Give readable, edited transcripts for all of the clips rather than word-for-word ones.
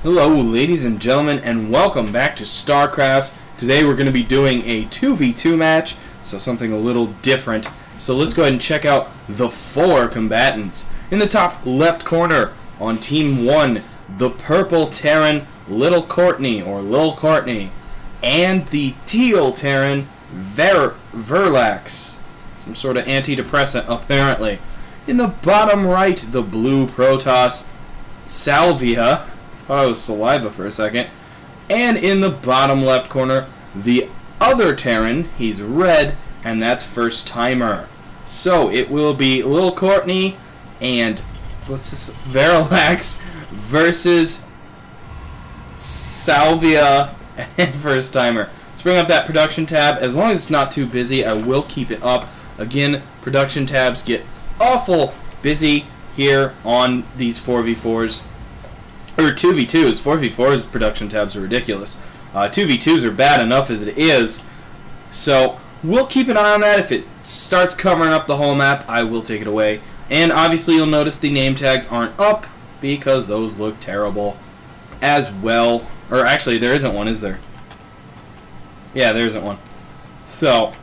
Hello ladies and gentlemen, and welcome back to Starcraft. Today we're going to be doing a 2v2 match, so something a little different. So let's go ahead and check out the 4 combatants. In the top left corner on Team 1, the purple Terran LilCourtney, and the teal Terran Verlax. Some sort of antidepressant apparently. In the bottom right, the blue Protoss Salvia. Thought I was saliva for a second. And in the bottom left corner, the other Terran. He's red, and that's FirstTimer. So it will be LilCourtney and Verlax versus Salvia and FirstTimer. Let's bring up that production tab. As long as it's not too busy, I will keep it up. Again, production tabs get awful busy here on these 4v4s. Or 2v2s. 4v4s production tabs are ridiculous. 2v2s are bad enough as it is. So we'll keep an eye on that. If it starts covering up the whole map, I will take it away. And obviously you'll notice the name tags aren't up because those look terrible as well. Or actually there isn't one, is there? Yeah, there isn't one. So,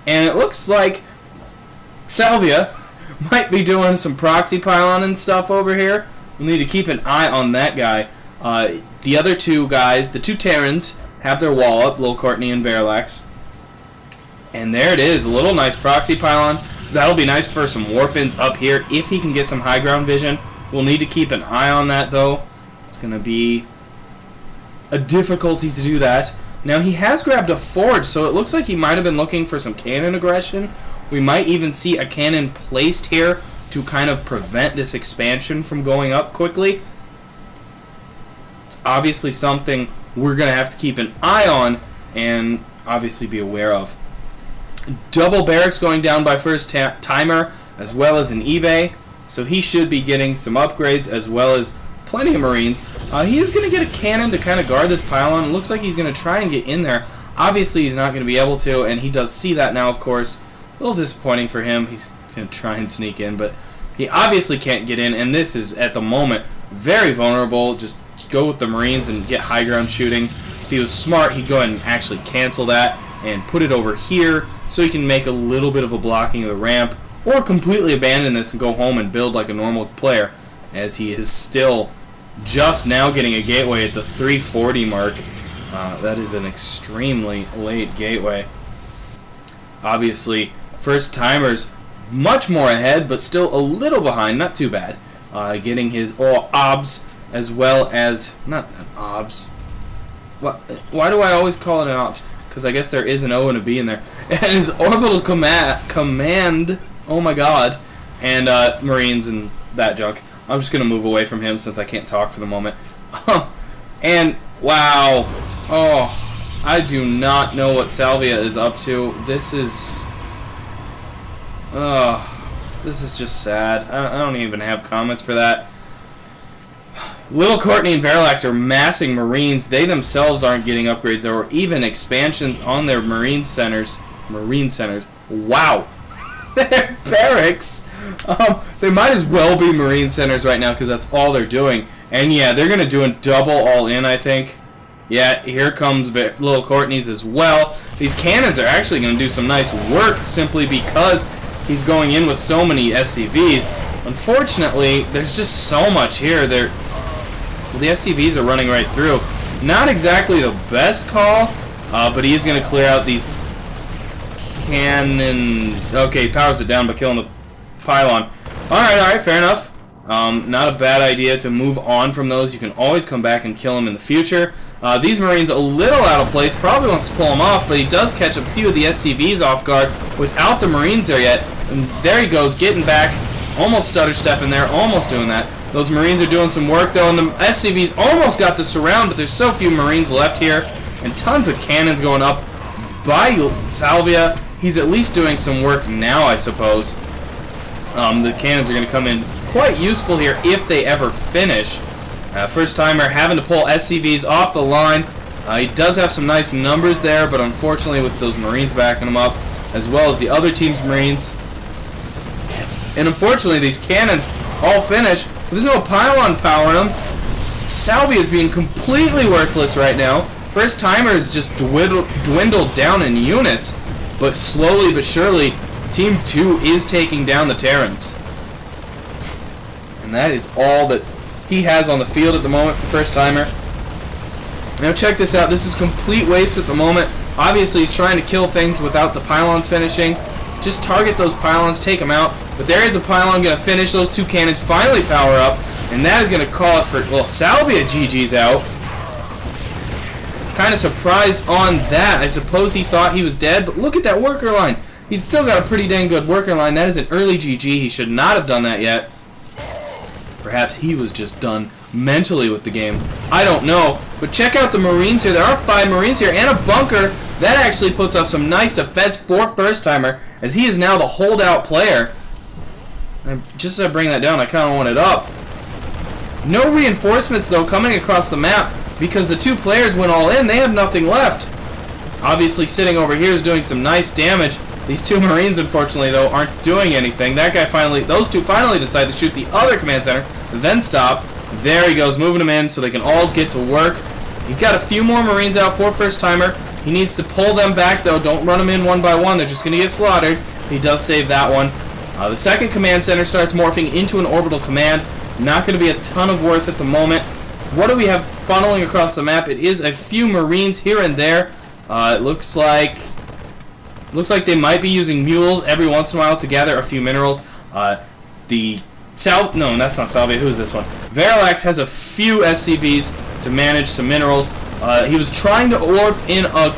and it looks like Salvia might be doing some proxy pylon and stuff over here. We'll need to keep an eye on that guy. The other two guys, the two Terrans, have their wall up, LilCourtney and Verlax. And there it is, a little nice proxy pylon. That'll be nice for some warp-ins up here if he can get some high ground vision. We'll need to keep an eye on that though. It's going to be a difficulty to do that. Now he has grabbed a forge, so it looks like he might have been looking for some cannon aggression. We might even see a cannon placed here to kind of prevent this expansion from going up quickly. It's obviously something we're going to have to keep an eye on and obviously be aware of. Double barracks going down by FirstTimer as well as an eBay, so he should be getting some upgrades as well as plenty of Marines. He is going to get a cannon to kind of guard this pylon. It looks like he's going to try and get in there. Obviously he's not going to be able to, and he does see that now, of course. A little disappointing for him. He's going to try and sneak in, but he obviously can't get in, and this is, at the moment, very vulnerable. Just go with the Marines and get high ground shooting. If he was smart, he'd go ahead and actually cancel that and put it over here so he can make a little bit of a blocking of the ramp, or completely abandon this and go home and build like a normal player, as he is still just now getting a gateway at the 340 mark. That is an extremely late gateway. Obviously, FirstTimer's much more ahead, but still a little behind, not too bad. Getting his OBS as well as, not an OBS. Why do I always call it an OBS? Because I guess there is an O and a B in there. And his orbital command, oh my god, and Marines and that junk. I'm just going to move away from him since I can't talk for the moment. And, wow. Oh, I do not know what Salvia is up to. This is just sad. I don't even have comments for that. LilCourtney and Verlax are massing Marines. They themselves aren't getting upgrades or even expansions on their Marine centers. Wow. Their barracks. They might as well be Marine centers right now because that's all they're doing. And yeah, they're going to do a double all-in, I think. Yeah, here comes LilCourtney's as well. These cannons are actually going to do some nice work simply because he's going in with so many SCVs. Unfortunately, there's just so much here. The SCVs are running right through. Not exactly the best call, but he is going to clear out these cannon. Okay, he powers it down by killing the pylon. Alright, fair enough. Not a bad idea to move on from those. You can always come back and kill them in the future. These Marines a little out of place. Probably wants to pull them off, but he does catch a few of the SCVs off guard without the Marines there yet. And there he goes, getting back. Almost stutter stepping there, almost doing that. Those Marines are doing some work though, and the SCVs almost got the surround, but there's so few Marines left here. And tons of cannons going up by Salvia. He's at least doing some work now, I suppose. The cannons are going to come in quite useful here if they ever finish. FirstTimer having to pull SCVs off the line. He does have some nice numbers there, but unfortunately with those Marines backing him up, as well as the other team's Marines. And unfortunately these cannons all finish. There's no pylon powering them. Salvia is being completely worthless right now. FirstTimer is just dwindled down in units, but slowly but surely, Team 2 is taking down the Terrans. And that is all that he has on the field at the moment for FirstTimer. Now check this out. This is complete waste at the moment. Obviously, he's trying to kill things without the pylons finishing. Just target those pylons, take them out. But there is a pylon going to finish. Those two cannons finally power up. And that is going to call it for, well, Salvia GG's out. Kind of surprised on that. I suppose he thought he was dead. But look at that worker line. He's still got a pretty dang good worker line. That is an early GG. He should not have done that yet. Perhaps he was just done mentally with the game. I don't know. But check out the Marines here. There are 5 Marines here and a bunker. That actually puts up some nice defense for FirstTimer, as he is now the holdout player. And just as I bring that down, I kind of want it up. No reinforcements, though, coming across the map, because the 2 players went all in. They have nothing left. Obviously, sitting over here is doing some nice damage. These 2 Marines, unfortunately, though, aren't doing anything. That guy finally, those 2 finally decide to shoot the other command center, then stop. There he goes, moving them in so they can all get to work. He's got a few more Marines out for FirstTimer. He needs to pull them back, though. Don't run them in one by one. They're just going to get slaughtered. He does save that one. The second command center starts morphing into an orbital command. Not going to be a ton of worth at the moment. What do we have funneling across the map? It is a few Marines here and there. It looks like they might be using mules every once in a while to gather a few minerals. No, that's not Salvia. Who is this one? Verlax has a few SCVs to manage some minerals. He was trying to orb in a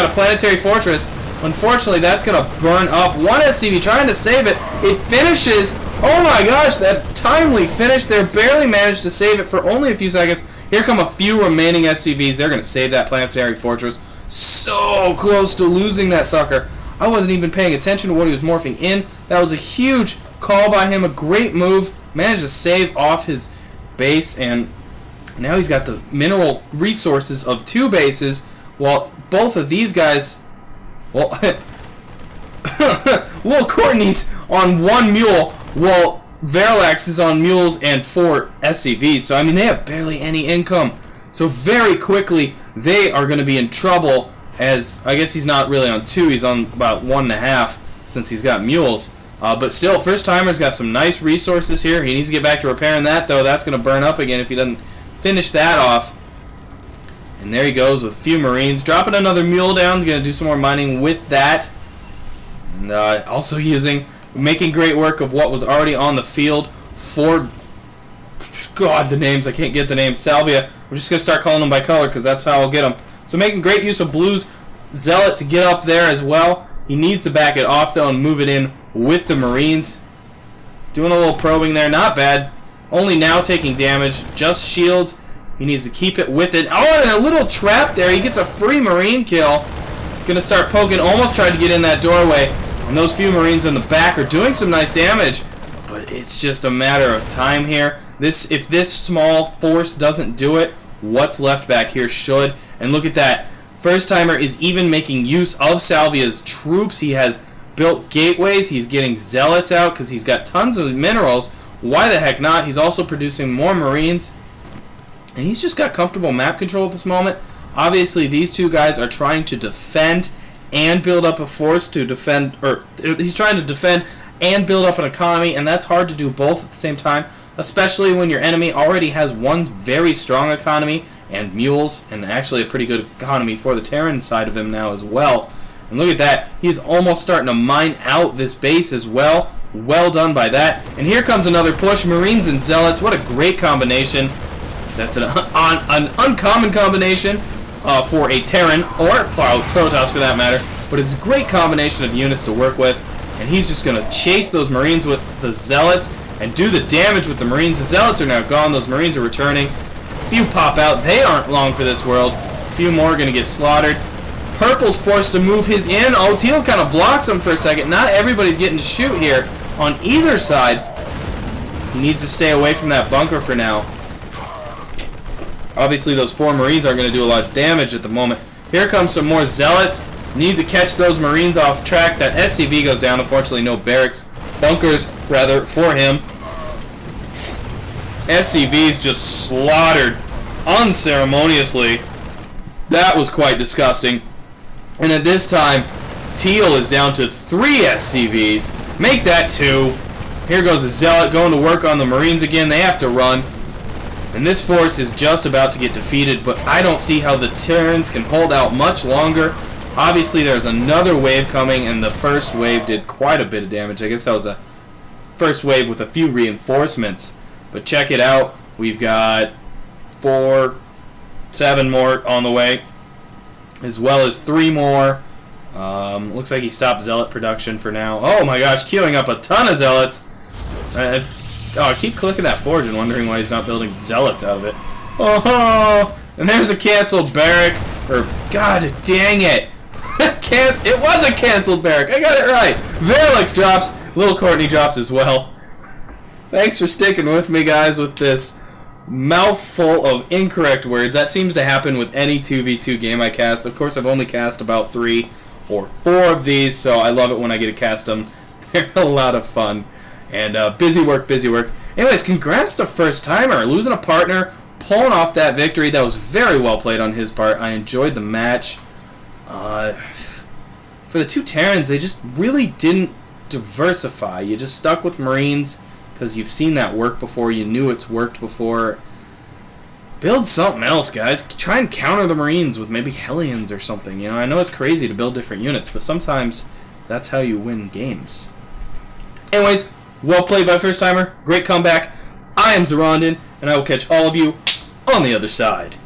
planetary fortress. Unfortunately, that's going to burn up. One SCV trying to save it. It finishes. Oh my gosh, that timely finish. They barely managed to save it for only a few seconds. Here come a few remaining SCVs. They're going to save that planetary fortress. So close to losing that sucker. I wasn't even paying attention to what he was morphing in. That was a huge call by him. A great move. Managed to save off his base, and now he's got the mineral resources of 2 bases, while both of these guys, well, LilCourtney's on 1 mule, while Verlax is on mules and 4 SCVs. So, I mean, they have barely any income. So, very quickly, they are going to be in trouble, as I guess he's not really on 2. He's on about 1.5 since he's got mules. But still, FirstTimer's got some nice resources here. He needs to get back to repairing that, though. That's going to burn up again if he doesn't finish that off. And there he goes with a few Marines. Dropping another mule down. He's going to do some more mining with that. And also making great work of what was already on the field for, God, the names. I can't get the names. Salvia. We're just going to start calling them by color because that's how I'll get them. So making great use of Blue's Zealot to get up there as well. He needs to back it off, though, and move it in with the Marines. Doing a little probing there. Not bad. Only now taking damage. Just shields. He needs to keep it with it. Oh, and a little trap there. He gets a free Marine kill. Gonna start poking. Almost tried to get in that doorway. And those few Marines in the back are doing some nice damage. But it's just a matter of time here. If this small force doesn't do it, what's left back here should. And look at that. FirstTimer is even making use of Salvia's troops. He has built gateways. He's getting zealots out because he's got tons of minerals. Why the heck not? He's also producing more Marines. And he's just got comfortable map control at this moment. Obviously, these 2 guys are trying to defend and build up a force to defend. Or he's trying to defend and build up an economy. And that's hard to do both at the same time. Especially when your enemy already has one very strong economy and mules, and actually a pretty good economy for the Terran side of him now as well. And look at that. He's almost starting to mine out this base as well. Well done by that. And here comes another push. Marines and Zealots. What a great combination. That's an uncommon combination for a Terran, or Protoss for that matter. But it's a great combination of units to work with. And he's just going to chase those Marines with the Zealots and do the damage with the Marines. The Zealots are now gone. Those Marines are returning. A few pop out. They aren't long for this world. A few more are going to get slaughtered. Purple's forced to move his in. Oh, Teal kind of blocks him for a second. Not everybody's getting to shoot here on either side. He needs to stay away from that bunker for now. Obviously, those 4 Marines aren't going to do a lot of damage at the moment. Here comes some more Zealots. Need to catch those Marines off track. That SCV goes down. Unfortunately, no barracks. Bunkers, rather, for him. SCVs just slaughtered unceremoniously. That was quite disgusting. And at this time, Teal is down to 3 SCVs. Make that 2. Here goes a Zealot going to work on the Marines again. They have to run. And this force is just about to get defeated, but I don't see how the Terrans can hold out much longer. Obviously, there's another wave coming, and the first wave did quite a bit of damage. I guess that was a first wave with a few reinforcements. But check it out. We've got 7 more on the way, as well as 3 more. Looks like he stopped Zealot production for now. Oh my gosh, queuing up a ton of Zealots. I keep clicking that forge and wondering why he's not building Zealots out of it. Oh, and there's a canceled barrack. Or, god dang it. It was a canceled barrack. I got it right. Verlax drops. LilCourtney drops as well. Thanks for sticking with me, guys, with this mouthful of incorrect words. That seems to happen with any 2v2 game I cast. Of course, I've only cast about 3 or 4 of these, so I love it when I get to cast them. They're a lot of fun. And busy work, busy work. Anyways, congrats to FirstTimer. Losing a partner, pulling off that victory. That was very well played on his part. I enjoyed the match. For the 2 Terrans, they just really didn't diversify. You just stuck with Marines because you've seen that work before. You knew it's worked before. Build something else, guys. Try and counter the Marines with maybe Hellions or something. You know, I know it's crazy to build different units, but sometimes that's how you win games. Anyways, well played by FirstTimer. Great comeback. I am Zoronden, and I will catch all of you on the other side.